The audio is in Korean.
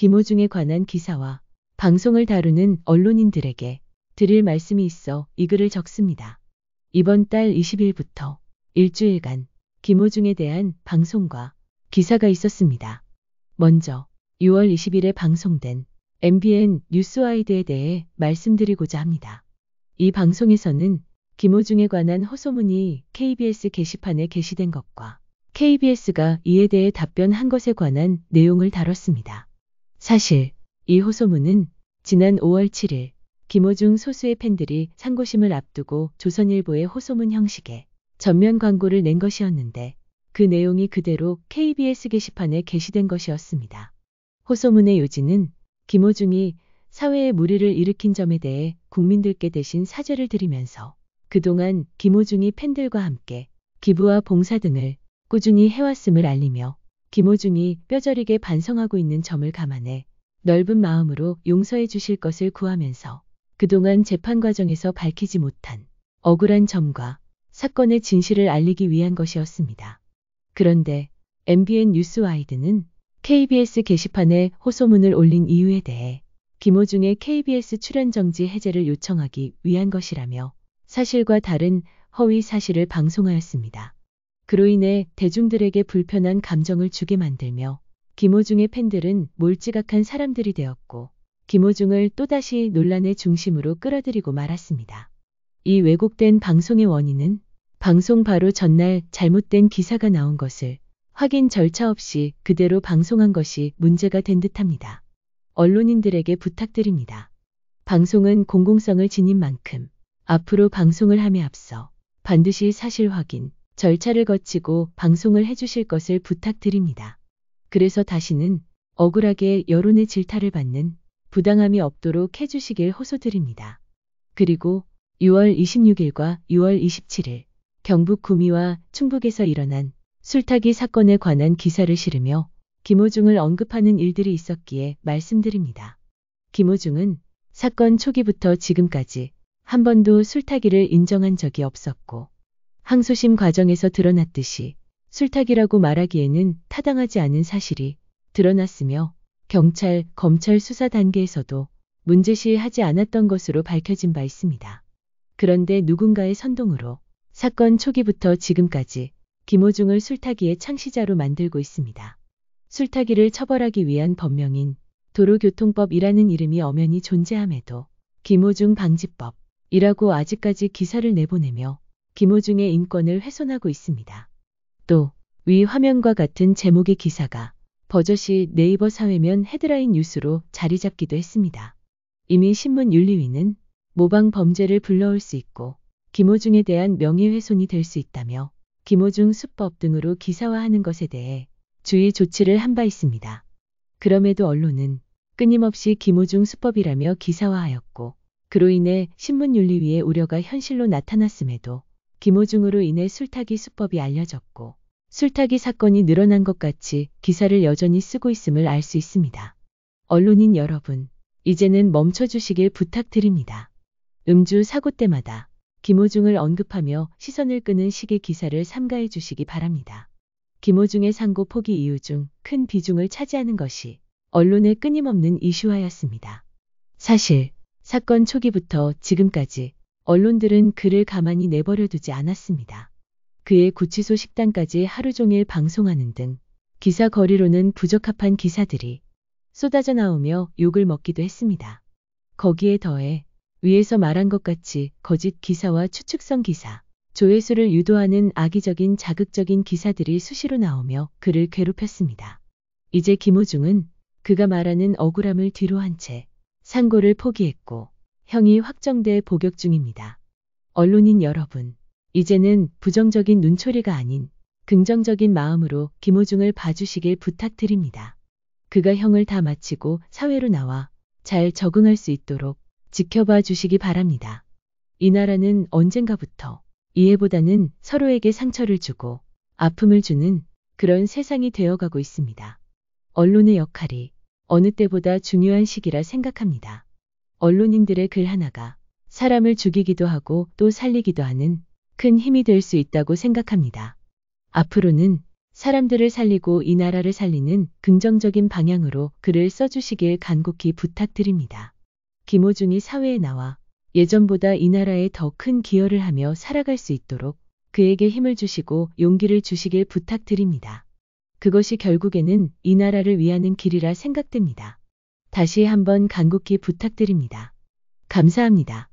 김호중에 관한 기사와 방송을 다루는 언론인들에게 드릴 말씀이 있어 이 글을 적습니다. 이번 달 20일부터 일주일간 김호중에 대한 방송과 기사가 있었습니다. 먼저 6월 20일에 방송된 MBN 뉴스와이드에 대해 말씀드리고자 합니다. 이 방송에서는 김호중에 관한 호소문이 KBS 게시판에 게시된 것과 KBS가 이에 대해 답변한 것에 관한 내용을 다뤘습니다. 사실 이 호소문은 지난 5월 7일 김호중 소수의 팬들이 상고심을 앞두고 조선일보의 호소문 형식의 전면 광고를 낸 것이었는데 그 내용이 그대로 KBS 게시판에 게시된 것이었습니다. 호소문의 요지는 김호중이 사회에 물의를 일으킨 점에 대해 국민들께 대신 사죄를 드리면서 그동안 김호중이 팬들과 함께 기부와 봉사 등을 꾸준히 해왔음을 알리며 김호중이 뼈저리게 반성하고 있는 점을 감안해 넓은 마음으로 용서해 주실 것을 구하면서 그동안 재판 과정에서 밝히지 못한 억울한 점과 사건의 진실을 알리기 위한 것이었습니다. 그런데 MBN 뉴스와이드는 KBS 게시판에 호소문을 올린 이유에 대해 김호중의 KBS 출연 정지 해제를 요청하기 위한 것이라며 사실과 다른 허위 사실을 방송하였습니다. 그로 인해 대중들에게 불편한 감정을 주게 만들며 김호중의 팬들은 몰지각한 사람들이 되었고 김호중을 또다시 논란의 중심으로 끌어들이고 말았습니다. 이 왜곡된 방송의 원인은 방송 바로 전날 잘못된 기사가 나온 것을 확인 절차 없이 그대로 방송한 것이 문제가 된 듯합니다. 언론인들에게 부탁드립니다. 방송은 공공성을 지닌 만큼 앞으로 방송을 함에 앞서 반드시 사실 확인, 절차를 거치고 방송을 해주실 것을 부탁드립니다. 그래서 다시는 억울하게 여론의 질타를 받는 부당함이 없도록 해주시길 호소드립니다. 그리고 6월 26일과 6월 27일 경북 구미와 충북에서 일어난 술타기 사건에 관한 기사를 실으며 김호중을 언급하는 일들이 있었기에 말씀드립니다. 김호중은 사건 초기부터 지금까지 한 번도 술타기를 인정한 적이 없었고 항소심 과정에서 드러났듯이 술타기라고 말하기에는 타당하지 않은 사실이 드러났으며 경찰, 검찰 수사 단계에서도 문제시하지 않았던 것으로 밝혀진 바 있습니다. 그런데 누군가의 선동으로 사건 초기부터 지금까지 김호중을 술타기의 창시자로 만들고 있습니다. 술타기를 처벌하기 위한 법령인 도로교통법이라는 이름이 엄연히 존재함에도 김호중 방지법이라고 아직까지 기사를 내보내며 김호중의 인권을 훼손하고 있습니다. 또 위 화면과 같은 제목의 기사가 버젓이 네이버 사회면 헤드라인 뉴스로 자리 잡기도 했습니다. 이미 신문윤리위는 모방 범죄를 불러올 수 있고 김호중에 대한 명예훼손이 될 수 있다며 김호중 수법 등으로 기사화하는 것에 대해 주의 조치를 한 바 있습니다. 그럼에도 언론은 끊임없이 김호중 수법이라며 기사화하였고 그로 인해 신문윤리위의 우려가 현실로 나타났음에도 김호중으로 인해 술타기 수법이 알려졌고 술타기 사건이 늘어난 것 같이 기사를 여전히 쓰고 있음을 알 수 있습니다. 언론인 여러분, 이제는 멈춰주시길 부탁드립니다. 음주 사고 때마다 김호중을 언급하며 시선을 끄는 식의 기사를 삼가해 주시기 바랍니다. 김호중의 상고 포기 이유 중 큰 비중을 차지하는 것이 언론의 끊임없는 이슈화였습니다. 사실 사건 초기부터 지금까지 언론들은 그를 가만히 내버려두지 않았습니다. 그의 구치소 식당까지 하루 종일 방송하는 등 기사 거리로는 부적합한 기사들이 쏟아져 나오며 욕을 먹기도 했습니다. 거기에 더해 위에서 말한 것 같이 거짓 기사와 추측성 기사, 조회수를 유도하는 악의적인 자극적인 기사들이 수시로 나오며 그를 괴롭혔습니다. 이제 김호중은 그가 말하는 억울함을 뒤로한 채 상고를 포기했고 형이 확정돼 복역 중입니다. 언론인 여러분, 이제는 부정적인 눈초리가 아닌 긍정적인 마음으로 김호중을 봐주시길 부탁드립니다. 그가 형을 다 마치고 사회로 나와 잘 적응할 수 있도록 지켜봐 주시기 바랍니다. 이 나라는 언젠가부터 이해보다는 서로에게 상처를 주고 아픔을 주는 그런 세상이 되어가고 있습니다. 언론의 역할이 어느 때보다 중요한 시기라 생각합니다. 언론인들의 글 하나가 사람을 죽이기도 하고 또 살리기도 하는 큰 힘이 될 수 있다고 생각합니다. 앞으로는 사람들을 살리고 이 나라를 살리는 긍정적인 방향으로 글을 써주시길 간곡히 부탁드립니다. 김호중이 사회에 나와 예전보다 이 나라에 더 큰 기여를 하며 살아갈 수 있도록 그에게 힘을 주시고 용기를 주시길 부탁드립니다. 그것이 결국에는 이 나라를 위하는 길이라 생각됩니다. 다시 한번 간곡히 부탁드립니다. 감사합니다.